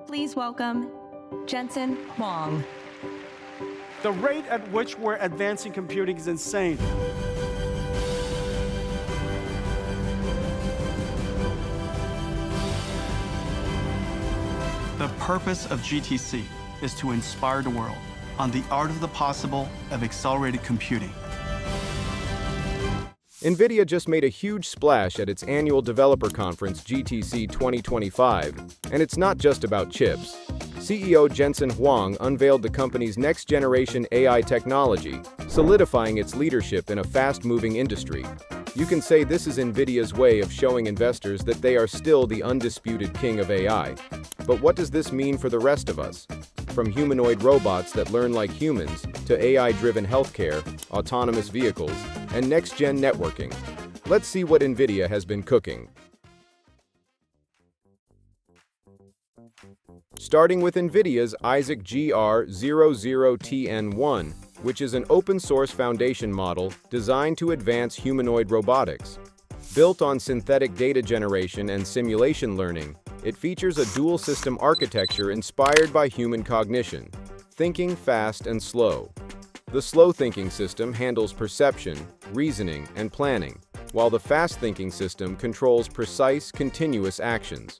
Please welcome Jensen Huang. The rate at which we're advancing computing is insane. The purpose of GTC is to inspire the world on the art of the possible of accelerated computing. NVIDIA just made a huge splash at its annual developer conference GTC 2025, and it's not just about chips. CEO Jensen Huang unveiled the company's next-generation AI technology, solidifying its leadership in a fast-moving industry. You can say this is NVIDIA's way of showing investors that they are still the undisputed king of AI. But what does this mean for the rest of us? From humanoid robots that learn like humans, to AI-driven healthcare, autonomous vehicles, and next-gen networking. Let's see what NVIDIA has been cooking. Starting with NVIDIA's Isaac GR00TN1, which is an open-source foundation model designed to advance humanoid robotics. Built on synthetic data generation and simulation learning, it features a dual-system architecture inspired by human cognition, thinking fast and slow. The slow-thinking system handles perception, reasoning, and planning, while the fast-thinking system controls precise, continuous actions.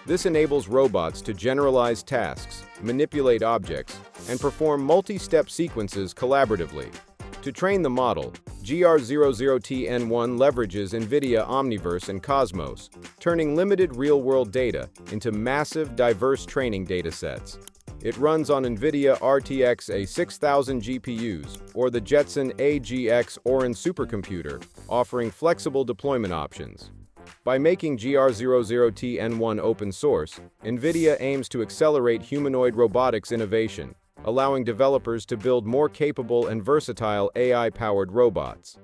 This enables robots to generalize tasks, manipulate objects, and perform multi-step sequences collaboratively. To train the model, GR00TN1 leverages NVIDIA Omniverse and Cosmos, turning limited real-world data into massive, diverse training datasets. It runs on NVIDIA RTX A6000 GPUs or the Jetson AGX Orin supercomputer, offering flexible deployment options. By making GR00TN1 open source, NVIDIA aims to accelerate humanoid robotics innovation, allowing developers to build more capable and versatile AI-powered robots.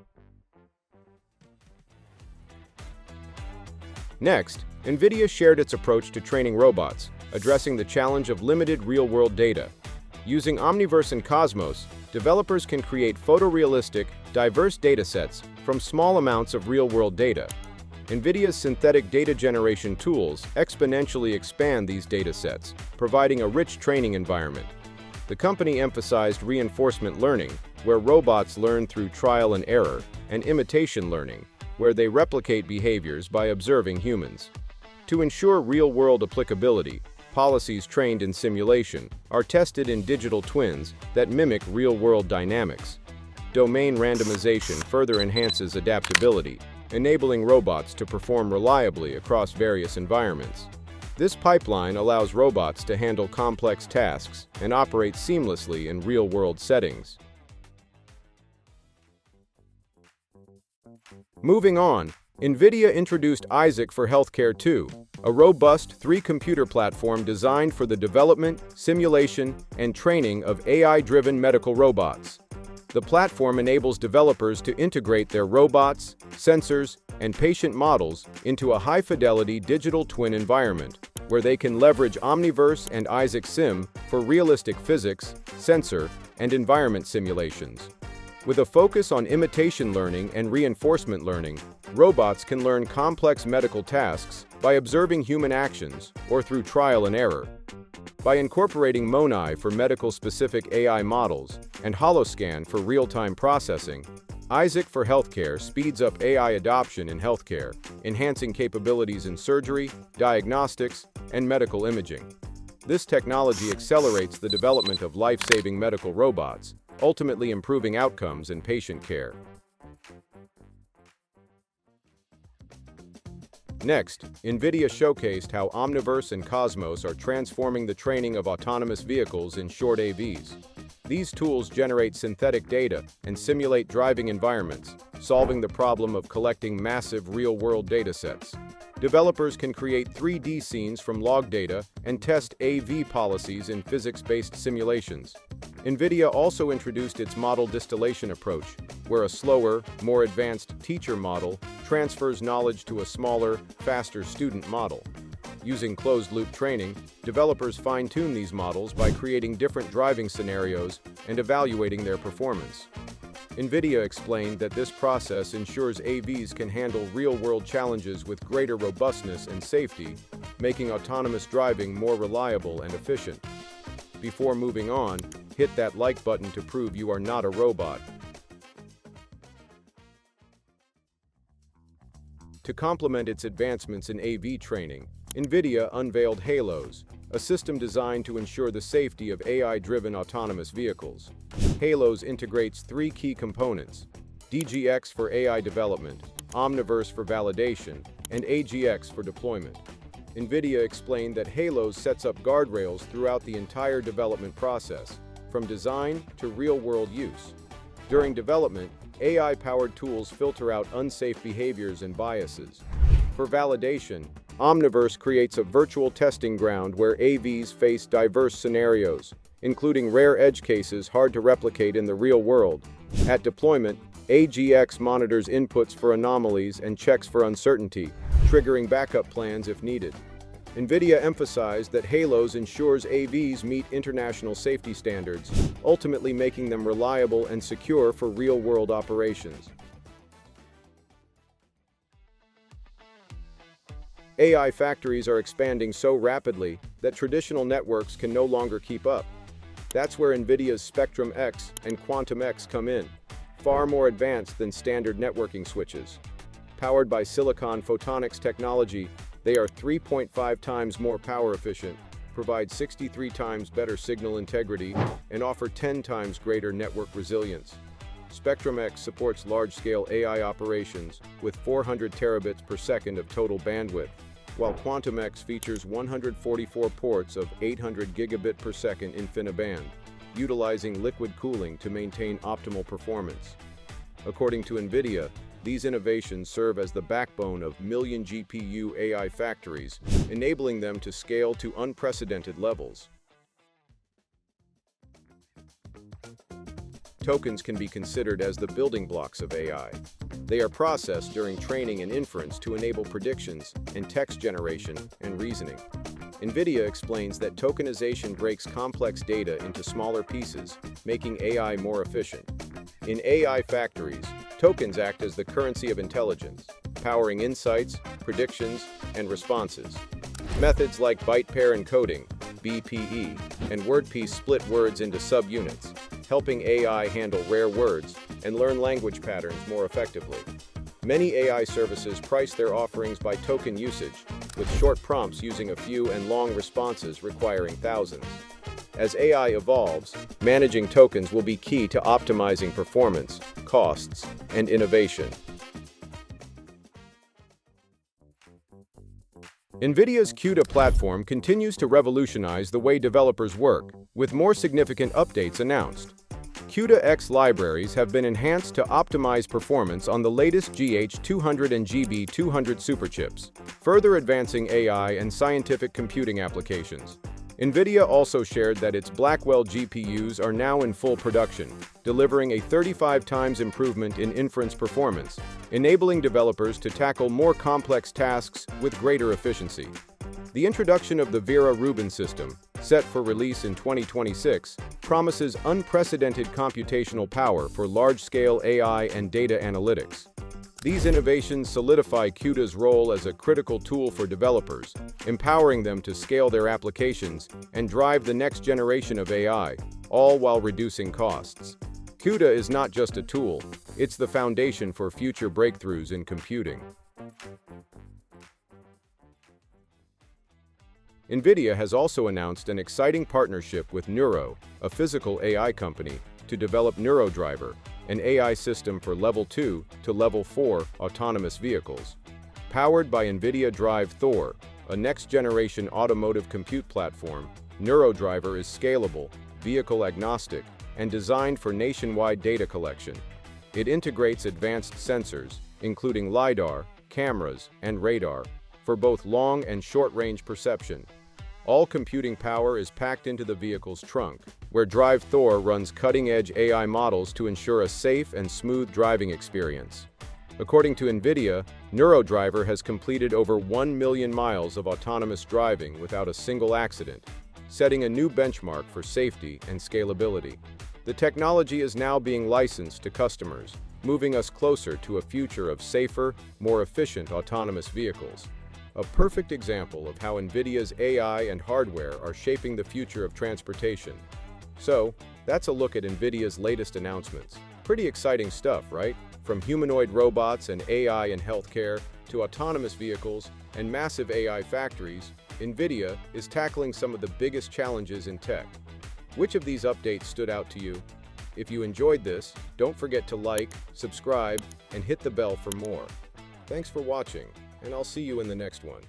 Next, NVIDIA shared its approach to training robots, addressing the challenge of limited real-world data. Using Omniverse and Cosmos, developers can create photorealistic, diverse datasets from small amounts of real-world data. NVIDIA's synthetic data generation tools exponentially expand these datasets, providing a rich training environment. The company emphasized reinforcement learning, where robots learn through trial and error, and imitation learning, where they replicate behaviors by observing humans. To ensure real-world applicability, policies trained in simulation are tested in digital twins that mimic real-world dynamics. Domain randomization further enhances adaptability, enabling robots to perform reliably across various environments. This pipeline allows robots to handle complex tasks and operate seamlessly in real-world settings. Moving on, NVIDIA introduced Isaac for Healthcare 2, a robust three-computer platform designed for the development, simulation, and training of AI-driven medical robots. The platform enables developers to integrate their robots, sensors, and patient models into a high-fidelity digital twin environment, where they can leverage Omniverse and Isaac Sim for realistic physics, sensor, and environment simulations. With a focus on imitation learning and reinforcement learning, robots can learn complex medical tasks by observing human actions or through trial and error. By incorporating MONAI for medical-specific AI models and Holoscan for real-time processing, Isaac for Healthcare speeds up AI adoption in healthcare, enhancing capabilities in surgery, diagnostics, and medical imaging. This technology accelerates the development of life-saving medical robots, ultimately improving outcomes in patient care. Next, NVIDIA showcased how Omniverse and Cosmos are transforming the training of autonomous vehicles in short AVs. These tools generate synthetic data and simulate driving environments, solving the problem of collecting massive real-world datasets. Developers can create 3D scenes from log data and test AV policies in physics-based simulations. NVIDIA also introduced its model distillation approach, where a slower, more advanced teacher model transfers knowledge to a smaller, faster student model. Using closed-loop training, developers fine-tune these models by creating different driving scenarios and evaluating their performance. NVIDIA explained that this process ensures AVs can handle real-world challenges with greater robustness and safety, making autonomous driving more reliable and efficient. Before moving on, hit that like button to prove you are not a robot. To complement its advancements in AV training, NVIDIA unveiled Halos, a system designed to ensure the safety of AI-driven autonomous vehicles. Halos integrates three key components: DGX for AI development, Omniverse for validation, and AGX for deployment. NVIDIA explained that Halos sets up guardrails throughout the entire development process, from design to real-world use. During development, AI-powered tools filter out unsafe behaviors and biases. For validation, Omniverse creates a virtual testing ground where AVs face diverse scenarios, including rare edge cases hard to replicate in the real world. At deployment, AGX monitors inputs for anomalies and checks for uncertainty, triggering backup plans if needed. NVIDIA emphasized that Halos ensures AVs meet international safety standards, ultimately making them reliable and secure for real-world operations. AI factories are expanding so rapidly that traditional networks can no longer keep up. That's where NVIDIA's Spectrum X and Quantum X come in, far more advanced than standard networking switches. Powered by silicon photonics technology, they are 3.5 times more power efficient, provide 63 times better signal integrity, and offer 10 times greater network resilience. Spectrum X supports large-scale AI operations with 400 terabits per second of total bandwidth, while Quantum X features 144 ports of 800 gigabit per second InfiniBand, utilizing liquid cooling to maintain optimal performance. According to NVIDIA, these innovations serve as the backbone of million GPU AI factories, enabling them to scale to unprecedented levels. Tokens can be considered as the building blocks of AI. They are processed during training and inference to enable predictions and text generation and reasoning. NVIDIA explains that tokenization breaks complex data into smaller pieces, making AI more efficient. In AI factories, tokens act as the currency of intelligence, powering insights, predictions, and responses. Methods like byte pair encoding, BPE, and wordpiece split words into subunits, helping AI handle rare words and learn language patterns more effectively. Many AI services price their offerings by token usage, with short prompts using a few and long responses requiring thousands. As AI evolves, managing tokens will be key to optimizing performance, costs, and innovation. NVIDIA's CUDA platform continues to revolutionize the way developers work, with more significant updates announced. CUDA-X libraries have been enhanced to optimize performance on the latest GH200 and GB200 superchips, further advancing AI and scientific computing applications. NVIDIA also shared that its Blackwell GPUs are now in full production, delivering a 35 times improvement in inference performance, enabling developers to tackle more complex tasks with greater efficiency. The introduction of the Vera Rubin system, set for release in 2026, promises unprecedented computational power for large-scale AI and data analytics. These innovations solidify CUDA's role as a critical tool for developers, empowering them to scale their applications and drive the next generation of AI, all while reducing costs. CUDA is not just a tool, it's the foundation for future breakthroughs in computing. NVIDIA has also announced an exciting partnership with Neuro, a physical AI company, to develop Neuro Driver, an AI system for Level 2 to Level 4 autonomous vehicles. Powered by NVIDIA Drive Thor, a next-generation automotive compute platform, Neuro Driver is scalable, vehicle-agnostic, and designed for nationwide data collection. It integrates advanced sensors, including LiDAR, cameras, and radar, for both long and short-range perception. All computing power is packed into the vehicle's trunk, where Drive Thor runs cutting-edge AI models to ensure a safe and smooth driving experience. According to NVIDIA, Neuro Driver has completed over 1 million miles of autonomous driving without a single accident, setting a new benchmark for safety and scalability. The technology is now being licensed to customers, moving us closer to a future of safer, more efficient autonomous vehicles. A perfect example of how NVIDIA's AI and hardware are shaping the future of transportation. So, that's a look at NVIDIA's latest announcements. Pretty exciting stuff, right? From humanoid robots and AI in healthcare to autonomous vehicles and massive AI factories, NVIDIA is tackling some of the biggest challenges in tech. Which of these updates stood out to you? If you enjoyed this, don't forget to like, subscribe, and hit the bell for more. Thanks for watching, and I'll see you in the next one.